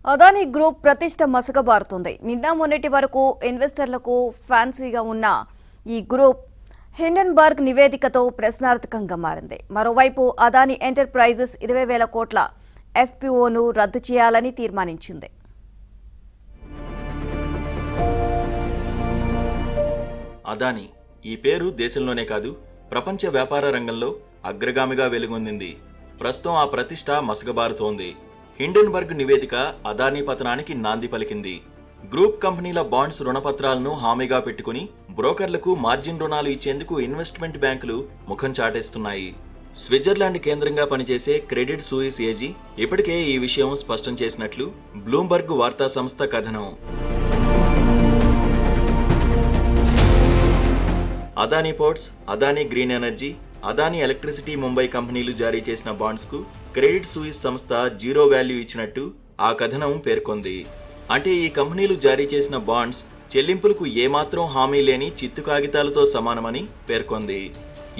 Adani group ప్రతిష్ట మసకబారుతుంది. నిన్న మొన్నటి వరకు ఇన్వెస్టర్లకు ఫ్యాన్సీగా ఉన్న ఈ గ్రూప్ హిండెన్బర్గ్ నివేదికతో ప్రశ్నార్థకంగా మారింది. మరోవైపు అదానీ ఎంటర్ప్రైజెస్ 20,000 కోట్ల ఎఫ్పిఓను రద్దు చేయాలని తీర్మానించింది. అదానీ ఈ పేరు దేశంలోనే కాదు ప్రపంచ వ్యాపార రంగంలో అగ్రగామిగా వెలుగొందింది. ప్రస్తుతం ఆ ప్రతిష్ట మసకబారుతోంది. హిండెన్బర్గ్ నివేదిక అదానీ పతనానికి నాంది పలికింది. గ్రూప్ కంపెనీల బాండ్స్ రుణపత్రాలను హామీగా పెట్టుకుని బ్రోకర్లకు మార్జిన్ రుణాలు ఇచ్చేందుకు ఇన్వెస్ట్మెంట్ బ్యాంకులు ముఖం చాటేస్తున్నాయి. స్విట్జర్లాండ్ కేంద్రంగా పనిచేసే క్రెడిట్ సూయిస్ ఏజీ ఇప్పటికే ఈ విషయం స్పష్టం చేసినట్లు బ్లూంబర్గ్ వార్తా సంస్థ కథనం. Adani ports, Adani green energy, Adani electricity Mumbai కంపెనీలు జారీ చేసిన బాండ్స్కు క్రెడిట్ సూయిస్ సంస్థ జీరో వాల్యూ ఇచ్చినట్టు ఆ కథనం పేర్కొంది. అంటే ఈ కంపెనీలు జారీ చేసిన బాండ్స్ చెల్లింపులకు ఏమాత్రం హామీ లేని చిత్తు కాగితాలతో సమానమని పేర్కొంది.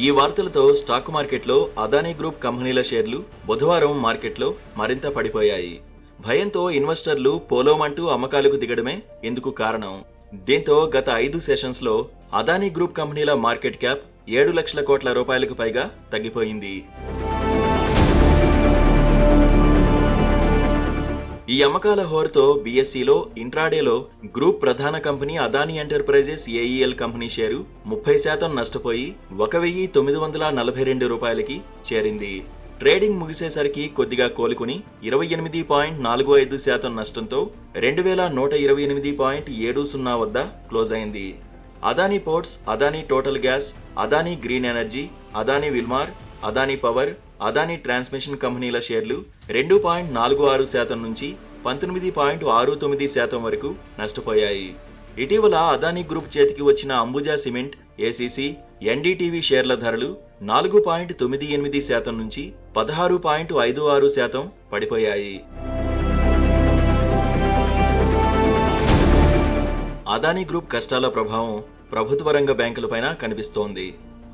ఈ వార్తలతో స్టాక్ మార్కెట్లో అదానీ గ్రూప్ కంపెనీల షేర్లు బుధవారం మార్కెట్లో మరింత పడిపోయాయి. భయంతో ఇన్వెస్టర్లు పోలోమంటూ అమ్మకాలకు దిగడమే ఇందుకు కారణం. దీంతో గత 5 సెషన్స్లో అదానీ గ్రూప్ కంపెనీల మార్కెట్ క్యాప్ 7 లక్షల కోట్ల రూపాయలకు పైగా తగ్గిపోయింది. ఈ అమ్మకాల హోరుతో బీఎస్ఈలో ఇంట్రాడేలో గ్రూప్ ప్రధాన company Adani Enterprises AEL company share 30% నష్టపోయి 1,942 రూపాయలకి చేరింది. ట్రేడింగ్ ముగిసేసరికి కొద్దిగా కోలుకుని 28.45% నష్టంతో 2,128.70 వద్ద క్లోజ్ అయింది. Adani ports, Adani total gas, Adani green energy, Adani Wilmar, Adani power, Adani transmission కంపెనీల షేర్లు 2.46% నుంచి 19.69% వరకు నష్టపోయాయి. ఇటీవల అదానీ గ్రూప్ చేతికి వచ్చిన అంబుజా సిమెంట్, ఏసీసీ, ఎన్డీటీవీ షేర్ల ధరలు 4.98% నుంచి 16.56% పడిపోయాయి. అదానీ గ్రూప్ కష్టాల ప్రభావం ప్రభుత్వ రంగ బ్యాంకులపైన కనిపిస్తోంది.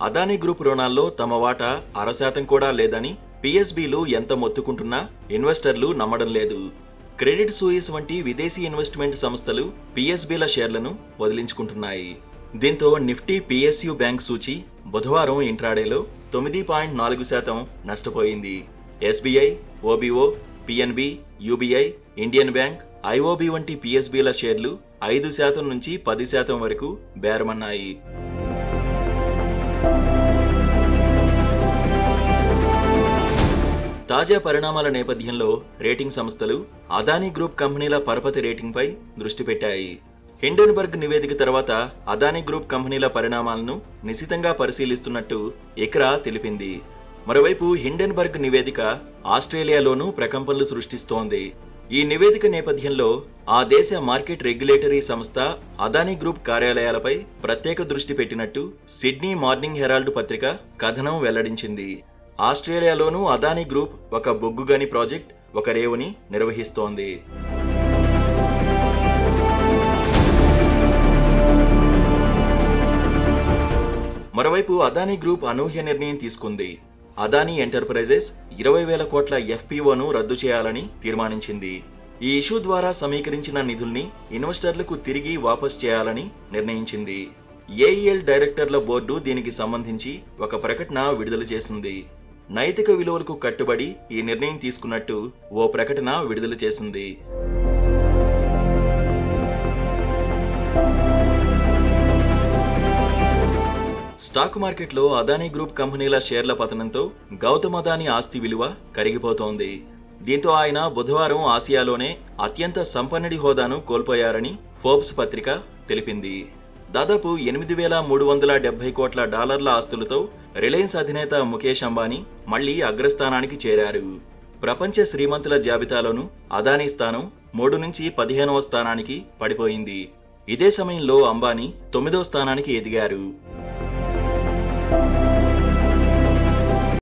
అదానీ గ్రూప్ రుణాల్లో తమ వాటా 0.5% కూడా లేదని పిఎస్బీలు ఎంత మొత్తుకుంటున్నా ఇన్వెస్టర్లు నమ్మడం లేదు. క్రెడిట్ సూయిస్ వంటి విదేశీ ఇన్వెస్ట్మెంట్ సంస్థలు పిఎస్బీల షేర్లను వదిలించుకుంటున్నాయి. దీంతో నిఫ్టీ పిఎస్యు బ్యాంక్ సూచి బుధవారం ఇంట్రాడేలో 9.4% నష్టపోయింది. ఎస్బీఐ, ఓబీఓ, PNB, UBI, Indian Bank, IOB వంటి పిఎస్బీల షేర్లు 5% నుంచి 10% వరకు బేరమన్నాయి. తాజా పరిణామాల నేపథ్యంలో రేటింగ్ సంస్థలు అదానీ గ్రూప్ కంపెనీల పరపతి రేటింగ్పై దృష్టి పెట్టాయి. హిండెన్బర్గ్ నివేదిక తర్వాత అదానీ గ్రూప్ కంపెనీల పరిణామాలను నిశితంగా పరిశీలిస్తున్నట్టు ఇక్రా తెలిపింది. మరోవైపు హిండెన్బర్గ్ నివేదిక ఆస్ట్రేలియాలోనూ ప్రకంపనలు సృష్టిస్తోంది. ఈ నివేదిక నేపథ్యంలో ఆ దేశ మార్కెట్ రెగ్యులేటరీ సంస్థ అదానీ గ్రూప్ కార్యాలయాలపై ప్రత్యేక దృష్టి పెట్టినట్టు సిడ్నీ మార్నింగ్ హెరాల్డ్ పత్రిక కథనం వెల్లడించింది. ఆస్ట్రేలియాలోనూ అదానీ గ్రూప్ ఒక బొగ్గుగని ప్రాజెక్ట్, ఒక రేవుని నిర్వహిస్తోంది. మరోవైపు అదానీ గ్రూప్ అనూహ్య నిర్ణయం తీసుకుంది. అదానీ ఎంటర్ప్రైజెస్ 20,000 కోట్ల ఎఫ్పిఓను రద్దు చేయాలని తీర్మానించింది. ఈ ఇష్యూ ద్వారా సమీకరించిన నిధుల్ని ఇన్వెస్టర్లకు తిరిగి వాపస్ చేయాలని నిర్ణయించింది. ఏఈఎల్ డైరెక్టర్ల బోర్డు దీనికి సంబంధించి ఒక ప్రకటన విడుదల చేసింది. నైతిక విలువలకు కట్టుబడి ఈ నిర్ణయం తీసుకున్నట్టు ఓ ప్రకటన విడుదల చేసింది. స్టాక్ మార్కెట్లో అదానీ గ్రూప్ కంపెనీల షేర్ల పతనంతో గౌతమ్ అదానీ ఆస్తి విలువ కరిగిపోతోంది. దీంతో ఆయన బుధవారం ఆసియాలోనే అత్యంత సంపన్నుడి హోదాను కోల్పోయారని ఫోర్బ్స్ పత్రిక తెలిపింది. దాదాపు 8,370 కోట్ల డాలర్ల ఆస్తులతో రిలయన్స్ అధినేత ముఖేష్ అంబానీ మళ్లీ అగ్రస్థానానికి చేరారు. ప్రపంచ శ్రీమంతుల జాబితాలోనూ అదానీ స్థానం 3 నుంచి 15వ స్థానానికి పడిపోయింది. ఇదే సమయంలో అంబానీ 9వ స్థానానికి ఎదిగారు.